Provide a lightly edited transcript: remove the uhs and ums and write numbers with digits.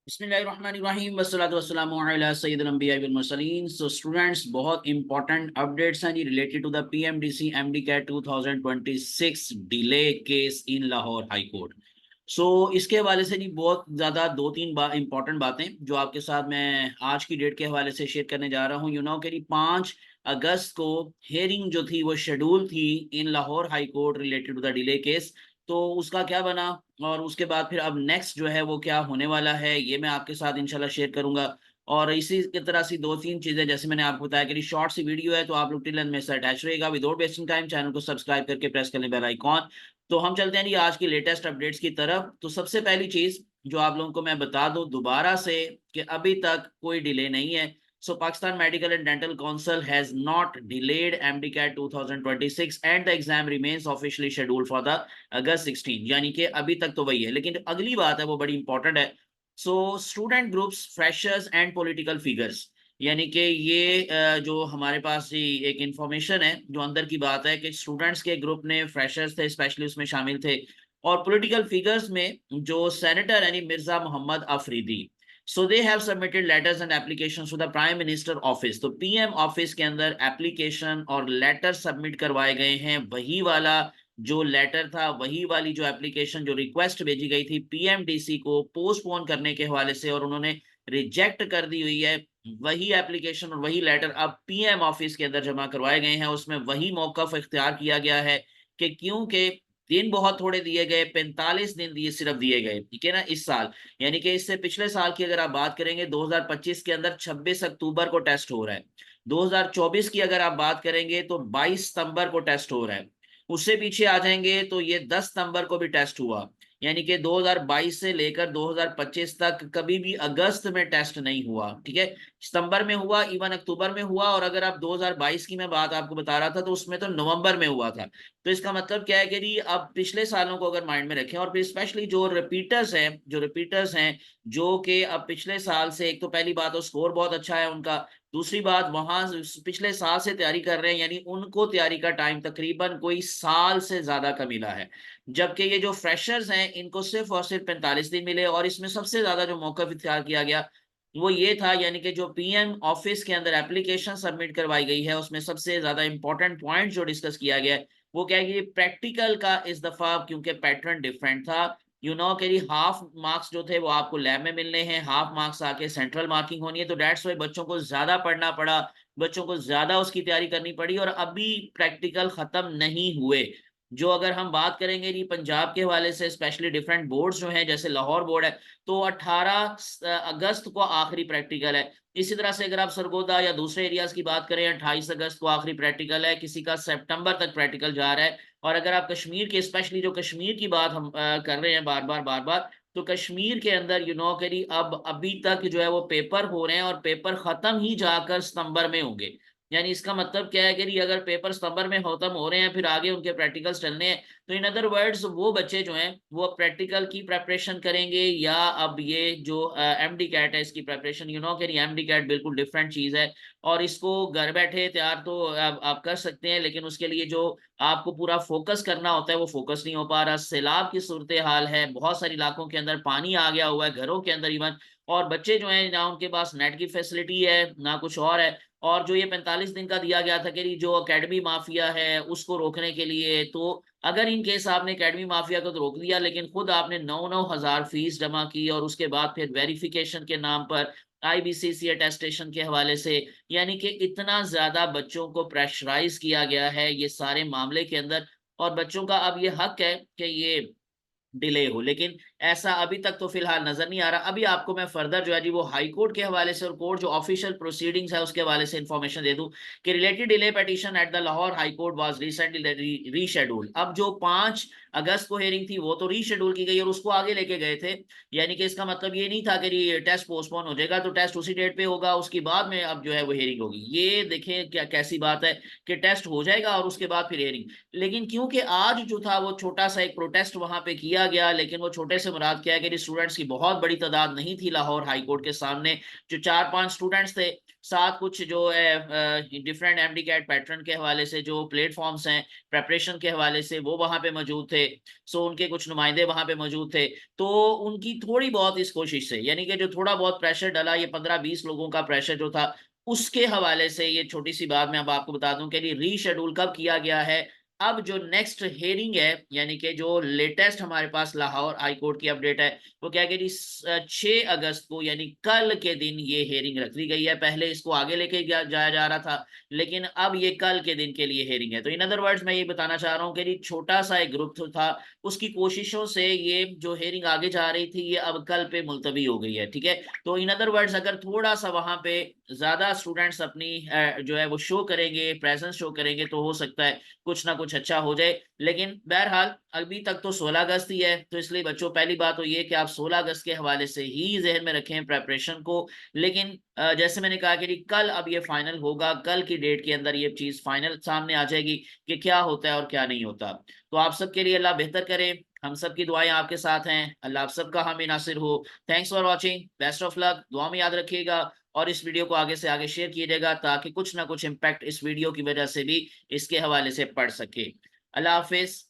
बिस्मिल्लाहिर्रहमानिर्रहीम वस्सलातु वस्सलामु अला सय्यिदिल अंबिया वल मुरसलीन। सो स्टूडेंट्स, बहुत इंपॉर्टेंट अपडेट्स हैं जी related to the PMDC MDCAT 2026 delay case in Lahore high court. So इसके हवाले से जी बहुत ज़्यादा दो तीन इंपॉर्टेंट बातें जो आपके साथ मैं आज की डेट के हवाले से शेयर करने जा रहा हूँ। कि 5 अगस्त को हेयरिंग जो थी वो शेड्यूल थी in Lahore high court related to the delay case. तो उसका क्या बना और उसके बाद फिर अब नेक्स्ट जो है वो क्या होने वाला है, ये मैं आपके साथ इंशाल्लाह शेयर करूंगा। और इसी की तरह से दो तीन चीजें जैसे मैंने आपको बताया कि शॉर्ट सी वीडियो है, तो आप लोग टिल एंड में से अटैच रहेगा। विदाउट वेस्टिंग टाइम चैनल को सब्सक्राइब करके प्रेस कर लें बेल आइकॉन। तो हम चलते हैं जी आज की लेटेस्ट अपडेट्स की तरफ। तो सबसे पहली चीज जो आप लोगों को मैं बता दूं दोबारा से कि अभी तक कोई डिले नहीं है। So Pakistan Medical and Dental Council has not delayed MDCAT 2026 and the exam remains officially scheduled for the अगस्त 16। यानी कि अभी तक तो वही है, लेकिन अगली बात है वो बड़ी इंपॉर्टेंट है। So student groups, freshers and political figures, यानी कि ये जो हमारे पास ही एक इंफॉर्मेशन है जो अंदर की बात है कि स्टूडेंट्स के ग्रुप ने, फ्रेशर्स थे स्पेशली उसमें शामिल थे, और पॉलिटिकल फिगर्स में जो सेनेटर यानी Mirza Mohammad Afridi. So they have submitted letters and application to the prime minister office. तो पीएम ऑफिस के अंदर एप्लीकेशन और लेटर सबमिट करवाए गए हैं। वही वाला जो लेटर था, वही वाली जो एप्लीकेशन, जो रिक्वेस्ट भेजी गई थी पीएमडीसी को पोस्टपोन करने के हवाले से और उन्होंने रिजेक्ट कर दी हुई है, वही एप्लीकेशन और वही लेटर अब पीएम ऑफिस के अंदर जमा करवाए गए हैं। उसमें वही मौकफ इख्तियार किया गया है कि क्योंकि दिन बहुत थोड़े दिए गए, 45 दिन दिए, सिर्फ दिए गए, ठीक है ना, इस साल। यानी कि इससे पिछले साल की अगर आप बात करेंगे 2025 के अंदर 26 अक्टूबर को टेस्ट हो रहा है। 2024 की अगर आप बात करेंगे तो 22 सितंबर को टेस्ट हो रहा है। उससे पीछे आ जाएंगे तो ये 10 सितंबर को भी टेस्ट हुआ। यानी कि 2022 से लेकर 2025 तक कभी भी अगस्त में टेस्ट नहीं हुआ, ठीक है। सितंबर में हुआ, इवन अक्टूबर में हुआ, और अगर आप 2022 की मैं बात आपको बता रहा था तो उसमें तो नवंबर में हुआ था। तो इसका मतलब क्या है कि जी अब पिछले सालों को अगर माइंड में रखें, और फिर स्पेशली जो रिपीटर्स हैं जो कि अब पिछले साल से, एक तो पहली बात तो स्कोर बहुत अच्छा है उनका, दूसरी बात वहां पिछले साल से तैयारी कर रहे हैं, यानी उनको तैयारी का टाइम तकरीबन कोई साल से ज्यादा का मिला है। जबकि ये जो फ्रेशर्स हैं इनको सिर्फ और सिर्फ 45 दिन मिले। और इसमें सबसे ज्यादा जो मौका इख्तियार किया गया वो ये था, यानी कि जो पीएम ऑफिस के अंदर एप्लीकेशन सबमिट करवाई गई है उसमें सबसे ज्यादा इंपॉर्टेंट पॉइंट जो डिस्कस किया गया है वो क्या है कि प्रैक्टिकल का इस दफा क्योंकि पैटर्न डिफरेंट था। कि हाफ मार्क्स जो थे वो आपको लैब में मिलने हैं, हाफ मार्क्स आके सेंट्रल मार्किंग होनी है। तो डेट्स वाई बच्चों को ज्यादा पढ़ना पड़ा, बच्चों को ज्यादा उसकी तैयारी करनी पड़ी, और अभी प्रैक्टिकल खत्म नहीं हुए। जो अगर हम बात करेंगे जी पंजाब के हवाले से, स्पेशली डिफरेंट बोर्ड्स जो हैं जैसे लाहौर बोर्ड है, तो 18 अगस्त को आखिरी प्रैक्टिकल है। इसी तरह से अगर आप सरगोदा या दूसरे एरियाज की बात करें, 28 अगस्त को आखिरी प्रैक्टिकल है, किसी का सितंबर तक प्रैक्टिकल जा रहा है। और अगर आप कश्मीर के, स्पेशली जो कश्मीर की बात हम कर रहे हैं बार बार, तो कश्मीर के अंदर कि अब अभी तक जो है वो पेपर हो रहे हैं और पेपर खत्म ही जाकर सितंबर में होंगे। यानी इसका मतलब क्या है कि जी अगर पेपर सितंबर में खत्म हो रहे हैं फिर आगे उनके प्रैक्टिकल्स चलने हैं, तो इन अदर वर्ड्स वो बच्चे जो हैं वो प्रैक्टिकल की प्रेपरेशन करेंगे या अब ये जो एमडी कैट है इसकी प्रेपरेशन। कि एमडी कैट बिल्कुल डिफरेंट चीज है, और इसको घर बैठे तैयार तो आप कर सकते हैं, लेकिन उसके लिए जो आपको पूरा फोकस करना होता है वो फोकस नहीं हो पा रहा। सैलाब की सूरत हाल है, बहुत सारे इलाकों के अंदर पानी आ गया हुआ है, घरों के अंदर इवन। और बच्चे जो है ना उनके पास नेट की फैसिलिटी है ना कुछ और है। और जो ये 45 दिन का दिया गया था कि जो एकेडमी माफिया है उसको रोकने के लिए, तो अगर इन केस आपने एकेडमी माफिया को तो रोक दिया, लेकिन खुद आपने 9-9 हज़ार फीस जमा की और उसके बाद फिर वेरिफिकेशन के नाम पर आईबीसीसी अटेस्टेशन के हवाले से, यानी कि इतना ज्यादा बच्चों को प्रेशराइज किया गया है ये सारे मामले के अंदर। और बच्चों का अब ये हक है कि ये डिले हो, लेकिन ऐसा अभी तक तो फिलहाल नजर नहीं आ रहा। अभी आपको मैं फर्दर जो है जी वो हाई कोर्ट के हवाले से और कोर्ट जो ऑफिशियल प्रोसीडिंग्स है उसके हवाले से इंफॉर्मेशन दे दूं कि related delay petition at the Lahore high court was recently rescheduled. अब जो 5 अगस्त को हेयरिंग थी वो तो रीशेड्यूल की गई और उसको आगे लेके गए थे। यानी कि इसका मतलब ये नहीं था कि टेस्ट पोस्टपोन हो जाएगा तो टेस्ट उसी डेट पे होगा, उसके बाद में अब जो है वो हेयरिंग होगी। ये देखें क्या कैसी बात है कि टेस्ट हो जाएगा और उसके बाद फिर हेयरिंग। लेकिन क्योंकि आज जो था वो छोटा सा एक प्रोटेस्ट वहां पे किया गया, लेकिन वो छोटे से मुराद क्या है कि स्टूडेंट्स की बहुत बड़ी तादाद नहीं थी लाहौर हाई कोर्ट के सामने। जो 4-5 स्टूडेंट्स थे, साथ कुछ जो है डिफरेंट एमडी कैट पैटर्न के हवाले से जो प्लेटफॉर्म्स हैं प्रेपरेशन के हवाले से, वो वहां पे मौजूद थे। सो उनके कुछ नुमाइंदे वहां पे मौजूद थे। तो उनकी थोड़ी बहुत इस कोशिश से, यानी कि जो थोड़ा बहुत प्रेशर डला, ये 15-20 लोगों का प्रेशर जो था, उसके हवाले से ये छोटी सी बात मैं अब आपको बता दूं कि रीशेड्यूल कब किया गया है। अब जो नेक्स्ट हेयरिंग है, यानी कि जो लेटेस्ट हमारे पास लाहौर हाई कोर्ट की अपडेट है, वो क्या कह रही, 6 अगस्त को यानी कल के दिन ये हेयरिंग रख दी गई है। पहले इसको आगे लेके जाया जा रहा था, लेकिन अब ये कल के दिन के लिए हेयरिंग है। तो इन अदर वर्ड्स मैं ये बताना चाह रहा हूँ कि छोटा सा एक ग्रुप था, उसकी कोशिशों से ये जो हेयरिंग आगे जा रही थी, ये अब कल पे मुलतवी हो गई है। ठीक है, तो इन अदर वर्ड्स अगर थोड़ा सा वहां पे ज्यादा स्टूडेंट्स अपनी जो है वो शो करेंगे, प्रेजेंस शो करेंगे, तो हो सकता है कुछ ना कुछ अच्छा हो जाए। लेकिन बहरहाल अभी तक तो 16 अगस्त ही है, तो इसलिए बच्चों पहली बात तो ये कि आप 16 अगस्त के हवाले से ही जहन में रखें प्रेपरेशन को। लेकिन जैसे मैंने कहा कि कल अब ये फाइनल होगा, कल की डेट के अंदर ये चीज फाइनल सामने आ जाएगी कि क्या होता है और क्या नहीं होता। तो आप सबके लिए अल्लाह बेहतर करे, हम सब की दुआएं आपके साथ हैं, अल्लाह आप सबका हामी नासिर हो। Thanks for watching, best of luck, दुआ में याद रखिएगा, और इस वीडियो को आगे से आगे शेयर कीजिएगा ताकि कुछ ना कुछ इम्पैक्ट इस वीडियो की वजह से भी इसके हवाले से पड़ सके। अल्लाह हाफिज।